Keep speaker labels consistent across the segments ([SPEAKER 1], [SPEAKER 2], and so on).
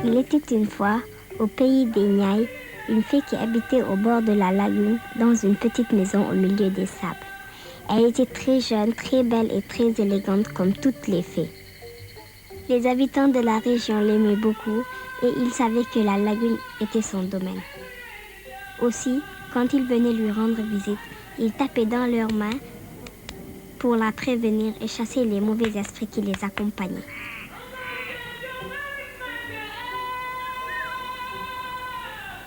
[SPEAKER 1] Il était une fois, au pays des Niayes, une fée qui habitait au bord de la lagune dans une petite maison au milieu des sables. Elle était très jeune, très belle et très élégante comme toutes les fées. Les habitants de la région l'aimaient beaucoup et ils savaient que la lagune était son domaine. Aussi, quand ils venaient lui rendre visite, ils tapaient dans leurs mains pour la prévenir et chasser les mauvais esprits qui les accompagnaient.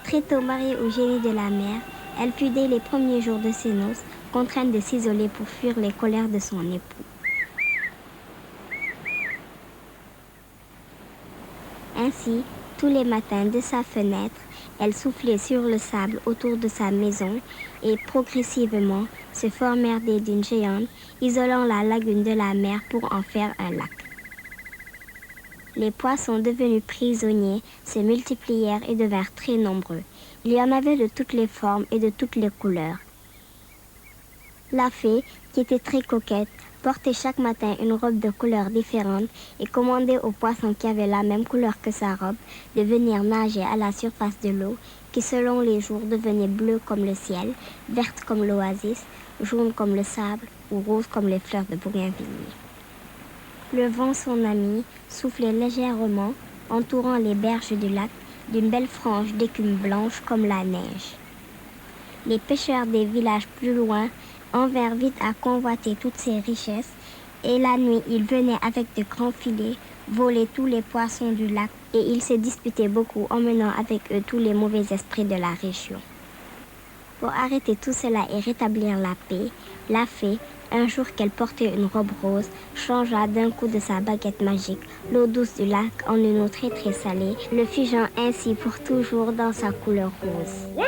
[SPEAKER 1] Très tôt mariée au génie de la mer, elle fut dès les premiers jours de ses noces contrainte de s'isoler pour fuir les colères de son époux. Ainsi, tous les matins de sa fenêtre, elle soufflait sur le sable autour de sa maison et progressivement se formèrent des dunes géantes, isolant la lagune de la mer pour en faire un lac. Les poissons devenus prisonniers se multiplièrent et devinrent très nombreux. Il y en avait de toutes les formes et de toutes les couleurs. La fée, qui était très coquette, portait chaque matin une robe de couleurs différentes et commandait aux poissons qui avaient la même couleur que sa robe de venir nager à la surface de l'eau, qui selon les jours devenait bleue comme le ciel, verte comme l'oasis, jaune comme le sable ou rose comme les fleurs de bougainvilliers. Le vent, son ami, soufflait légèrement, entourant les berges du lac d'une belle frange d'écume blanche comme la neige. Les pêcheurs des villages plus loin en vinrent vite à convoiter toutes ces richesses, et la nuit, ils venaient avec de grands filets voler tous les poissons du lac, et ils se disputaient beaucoup, emmenant avec eux tous les mauvais esprits de la région. Pour arrêter tout cela et rétablir la paix, la fée, un jour qu'elle portait une robe rose, changea d'un coup de sa baguette magique l'eau douce du lac en une eau très très salée, le figeant ainsi pour toujours dans sa couleur rose.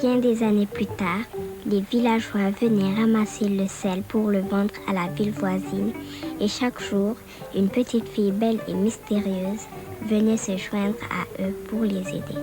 [SPEAKER 1] Bien des années plus tard, les villageois venaient ramasser le sel pour le vendre à la ville voisine et chaque jour, une petite fille belle et mystérieuse venait se joindre à eux pour les aider.